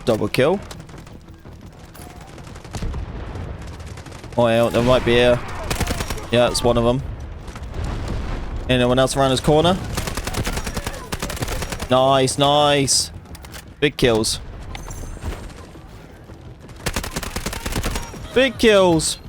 double kill. Oh, yeah, there might be a... Yeah, it's one of them. Anyone else around this corner? Nice, nice. Big kills. Big kills.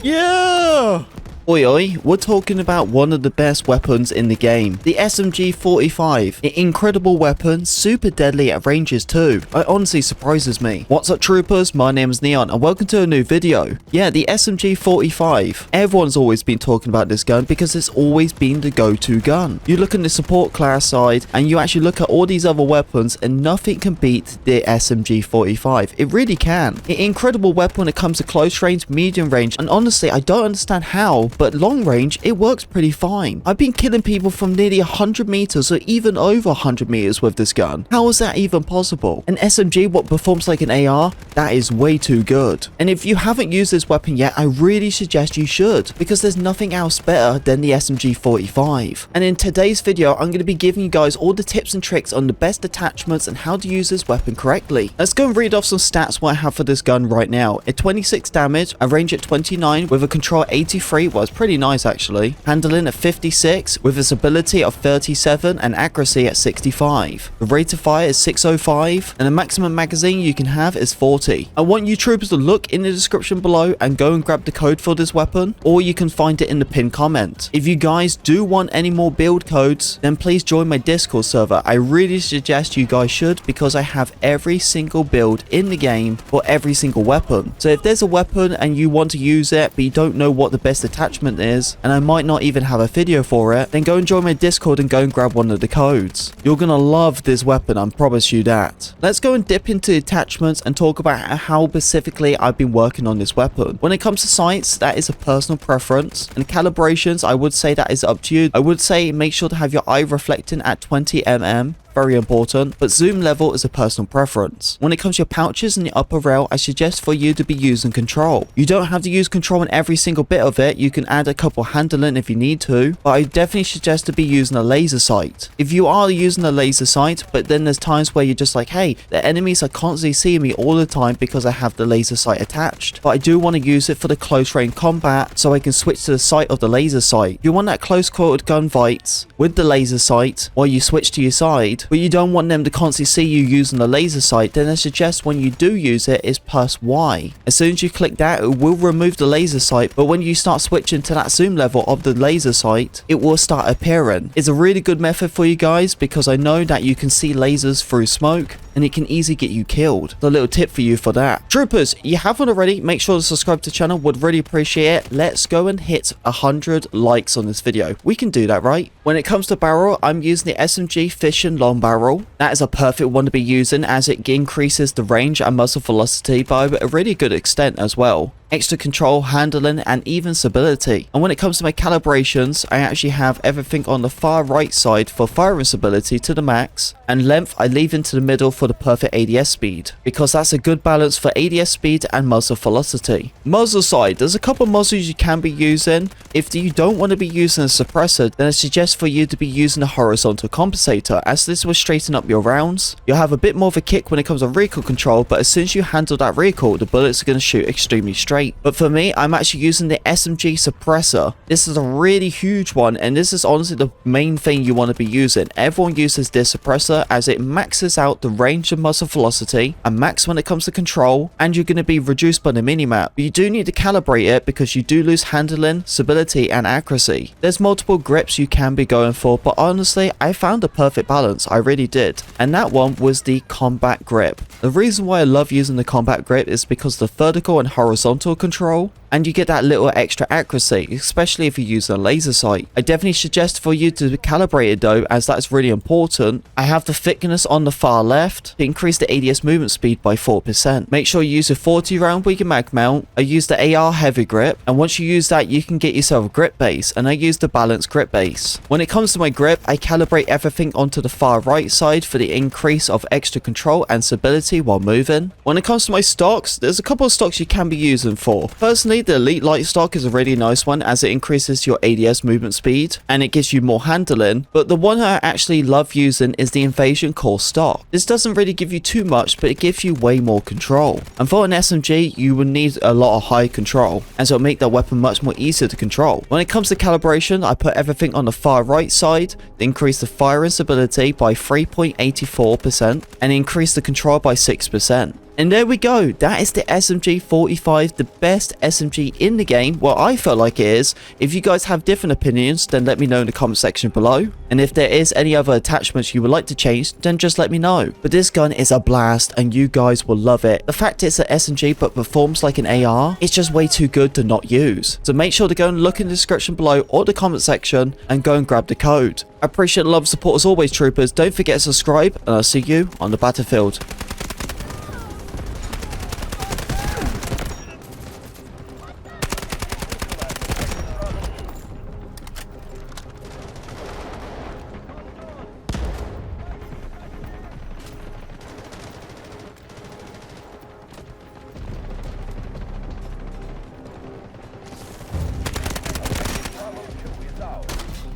Yeah! Oi oi, we're talking about one of the best weapons in the game, the SMG-45. An incredible weapon, super deadly at ranges too. It honestly surprises me. What's up troopers, my name is Neon and welcome to a new video. Yeah, the SMG-45. Everyone's always been talking about this gun because it's always been the go-to gun. You look at the support class side and you actually look at all these other weapons and nothing can beat the SMG-45. It really can. An incredible weapon when it comes to close range, medium range, and honestly I don't understand how, but long range, it works pretty fine. I've been killing people from nearly 100 meters or even over 100 meters with this gun. How is that even possible? An SMG, what performs like an AR, that is way too good. And if you haven't used this weapon yet, I really suggest you should, because there's nothing else better than the SMG-45. And in today's video, I'm going to be giving you guys all the tips and tricks on the best attachments and how to use this weapon correctly. Let's go and read off some stats what I have for this gun right now. A 26 damage, a range at 29 with a control 83, well, it's pretty nice actually. Handling at 56 with its ability of 37 and accuracy at 65. The rate of fire is 605 and the maximum magazine you can have is 40. I want you troopers to look in the description below and go and grab the code for this weapon, or you can find it in the pinned comment. If you guys do want any more build codes, then please join my Discord server. I really suggest you guys should, because I have every single build in the game for every single weapon. So if there's a weapon and you want to use it but you don't know what the best attachment is, and I might not even have a video for it, then go and join my Discord and go and grab one of the codes. You're gonna love this weapon, I promise you that. Let's go and dip into attachments and talk about how specifically I've been working on this weapon. When it comes to sights, that is a personal preference, and calibrations, I would say that is up to you. I would say make sure to have your eye reflecting at 20 mm. Very important, but zoom level is a personal preference. When it comes to your pouches and the upper rail, I suggest for you to be using control. You don't have to use control in every single bit of it. You can add a couple handling if you need to, but I definitely suggest to be using a laser sight. If you are using a laser sight, but then there's times where you're just like, hey, the enemies are constantly seeing me all the time because I have the laser sight attached, but I do want to use it for the close range combat so I can switch to the sight of the laser sight. You want that close quartered gunfights with the laser sight while you switch to your side, but you don't want them to constantly see you using the laser sight, then I suggest when you do use it is press Y. As soon as you click that, it will remove the laser sight, but when you start switching to that zoom level of the laser sight, it will start appearing. It's a really good method for you guys because I know that you can see lasers through smoke and it can easily get you killed. So a little tip for you for that. Troopers, you haven't already, make sure to subscribe to the channel, would really appreciate it. Let's go and hit 100 likes on this video. We can do that, right? When it comes to barrel, I'm using the SMG Fission Long Barrel. That is a perfect one to be using as it increases the range and muzzle velocity by a really good extent as well. Extra control, handling, and even stability. And when it comes to my calibrations, I actually have everything on the far right side for firing stability to the max, and length I leave into the middle for the perfect ADS speed, because that's a good balance for ADS speed and muzzle velocity. Muzzle side, there's a couple muzzles you can be using. If you don't want to be using a suppressor, then I suggest for you to be using a horizontal compensator, as this will straighten up your rounds. You'll have a bit more of a kick when it comes to recoil control, but as soon as you handle that recoil, the bullets are going to shoot extremely straight. But for me, I'm actually using the SMG suppressor. This is a really huge one, and this is honestly the main thing you want to be using. Everyone uses this suppressor as it maxes out the range of muzzle velocity and max when it comes to control, and you're going to be reduced by the minimap. But you do need to calibrate it because you do lose handling, stability, and accuracy. There's multiple grips you can be going for, but honestly, I found a perfect balance. I really did. And that one was the combat grip. The reason why I love using the combat grip is because the vertical and horizontal control, and you get that little extra accuracy, especially if you use a laser sight. I definitely suggest for you to calibrate it though, as that's really important. I have the thickness on the far left to increase the ADS movement speed by 4%. Make sure you use a 40 round with your mag mount. I use the AR heavy grip, and once you use that, you can get yourself a grip base, and I use the balanced grip base. When it comes to my grip, I calibrate everything onto the far right side for the increase of extra control and stability while moving. When it comes to my stocks, there's a couple of stocks you can be using for. Personally, the Elite Light Stock is a really nice one as it increases your ADS movement speed and it gives you more handling, but the one I actually love using is the Invasion Core Stock. This doesn't really give you too much, but it gives you way more control. And for an SMG, you will need a lot of high control, as it'll make that weapon much more easier to control. When it comes to calibration, I put everything on the far right side, to increase the firing stability by 3.84% and increase the control by 6%. And there we go, that is the SMG45, the best SMG in the game. Well, I feel like it is. If you guys have different opinions, then let me know in the comment section below. And if there is any other attachments you would like to change, then just let me know. But this gun is a blast and you guys will love it. The fact it's an SMG but performs like an AR, it's just way too good to not use. So make sure to go and look in the description below or the comment section and go and grab the code. I appreciate the love and support as always, troopers. Don't forget to subscribe and I'll see you on the battlefield.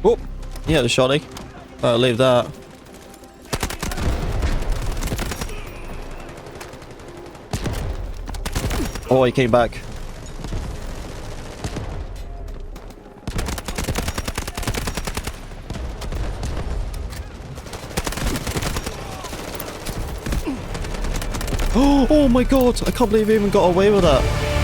Oh, yeah, the shotty. Leave that. Oh, he came back. Oh my god, I can't believe he even got away with that.